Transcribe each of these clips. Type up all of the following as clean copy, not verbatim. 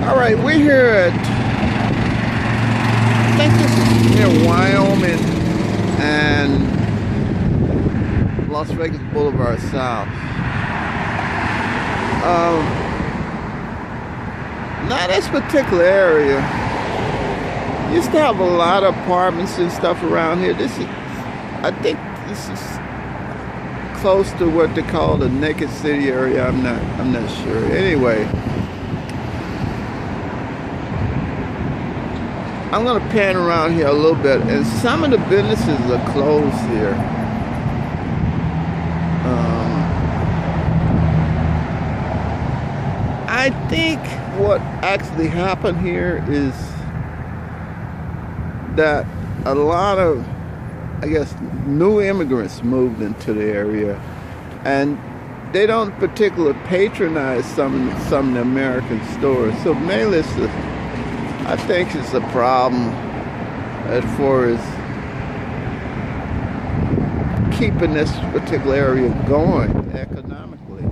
All right, we're here at, I think this is near Wyoming and Las Vegas Boulevard South. Now this particular area used to have a lot of apartments and stuff around here. I think this is close to what they call the Naked City area. I'm not sure. Anyway, I'm gonna pan around here a little bit, and some of the businesses are closed here. I think what actually happened here is that a lot of, I guess, new immigrants moved into the area, and they don't particularly patronize some of the American stores. So mainly I think it's a problem as far as keeping this particular area going economically.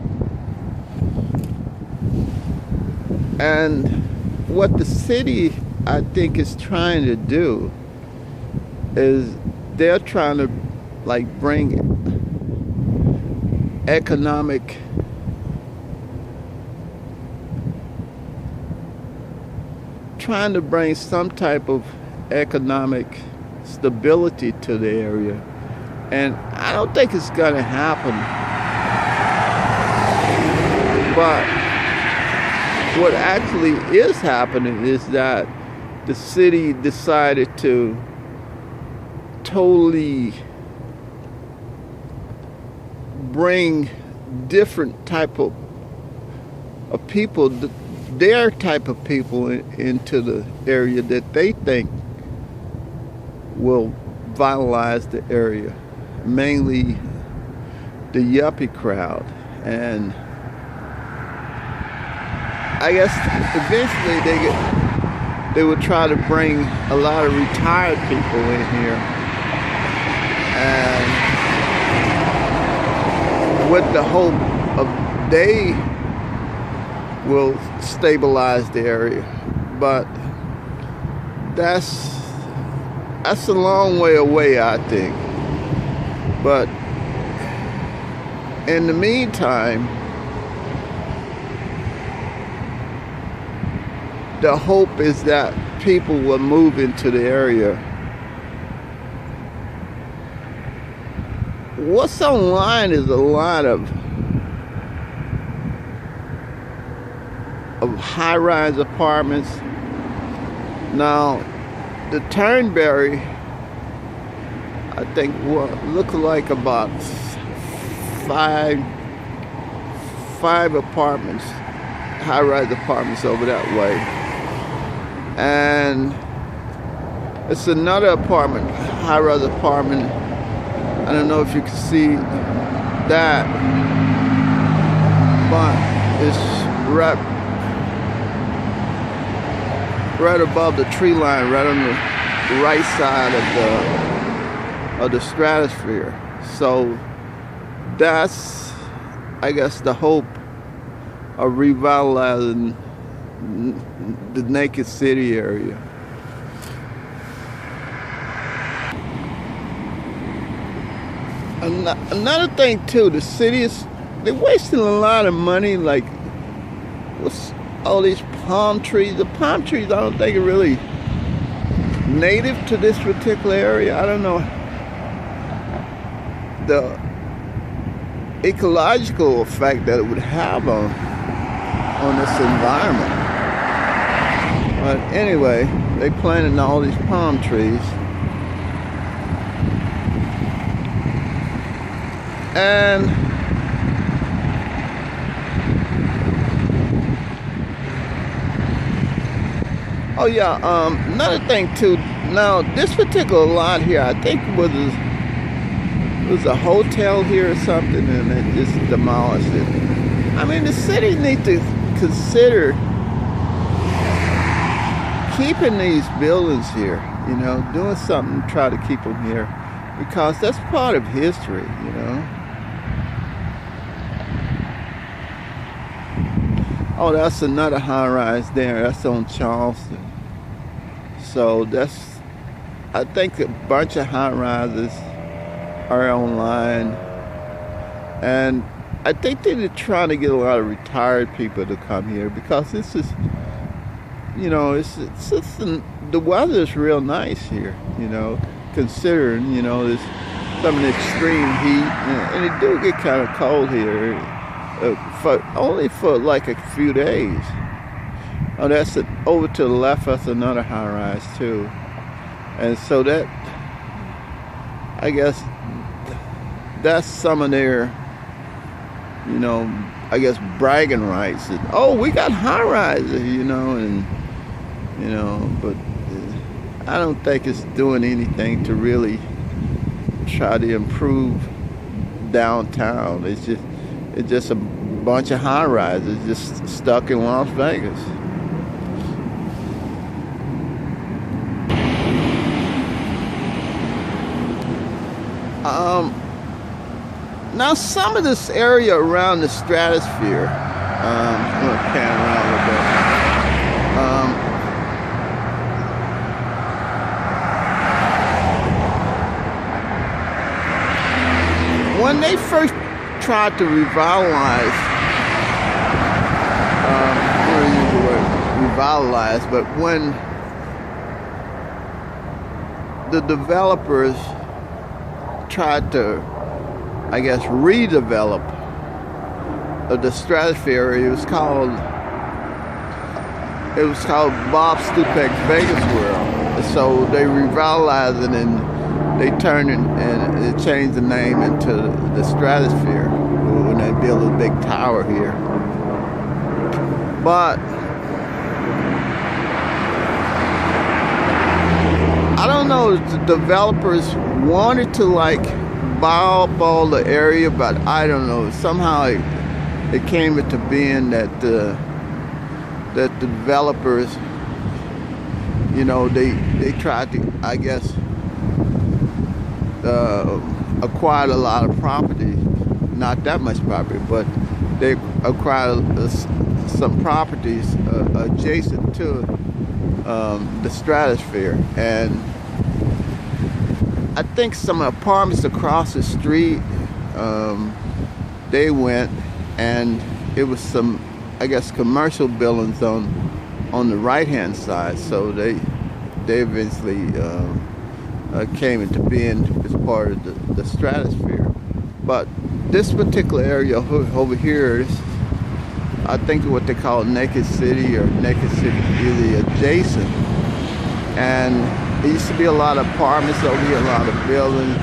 And what the city, I think, is trying to do is they're trying to bring economic trying to bring some type of economic stability to the area. And I don't think it's going to happen. But what actually is happening is that the city decided to totally bring different type of people, their type of people into the area that they think will vitalize the area, mainly the yuppie crowd. And I guess eventually they would try to bring a lot of retired people in here, and with the hope of they will stabilize the area. But that's a long way away, I think. But in the meantime, the hope is that people will move into the area. What's online is a lot of high-rise apartments. Now, the Turnberry, I think, look like about five apartments, high-rise apartments over that way. And it's another apartment, high-rise apartment. I don't know if you can see that, but it's right above the tree line, right on the right side of the stratosphere. So that's, I guess, the hope of revitalizing the Naked City area. Another thing too, the city they're wasting a lot of money, like what's all these palm trees. The palm trees, I don't think are really native to this particular area. I don't know the ecological effect that it would have on this environment. But anyway, they planted all these palm trees. And oh yeah, another thing too. Now this particular lot here, I think was a hotel here or something, and they just demolished it. I mean, the city needs to consider keeping these buildings here, doing something to try to keep them here, because that's part of history. Oh, that's another high-rise there. That's on Charleston. So that's, I think a bunch of high-rises are online. And I think they're trying to get a lot of retired people to come here because this is, you know, the weather is real nice here, you know, considering, you know, this some of the extreme heat, and it do get kind of cold here, only for like a few days. Oh, that's it. Over to the left, that's another high-rise too, and so that, I guess, that's some of their, you know, I guess bragging rights. That, oh, we got high-rises, you know, and you know, but I don't think it's doing anything to really try to improve downtown. It's just a bunch of high-rises just stuck in Las Vegas. Now some of this area around the stratosphere, I'm going to pan around a little bit. When they first tried to revitalize, I don't use the word revitalize, but when the developers tried to, I guess, redevelop the stratosphere, it was called Bob Stupek's Vegas World. So they revitalized it and they turned it and it changed the name into the stratosphere when they built a big tower here. But I don't know if the developers wanted to like buy up all the area, but I don't know. Somehow it came into being that the developers, you know, they tried to, I guess, acquired a lot of property, not that much property, but they acquired some properties adjacent to the stratosphere. And I think some apartments across the street, they went, and it was some, I guess, commercial buildings on the right-hand side. So they eventually came into being as part of the stratosphere. But this particular area over here is, I think, what they call Naked City, or Naked City is adjacent. And there used to be a lot of apartments over here, a lot of buildings.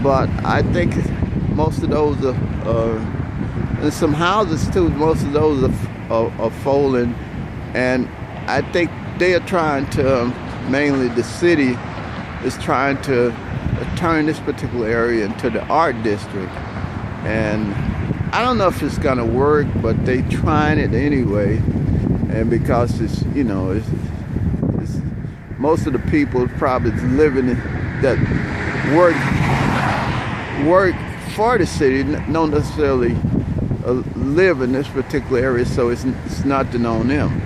But I think most of those and some houses too, most of those are folding. And I think they are trying to, mainly the city, is trying to turn this particular area into the art district. And I don't know if it's gonna work, but they trying it anyway. And because it's, you know, it's most of the people probably living that work for the city, don't necessarily live in this particular area, so it's nothing on them.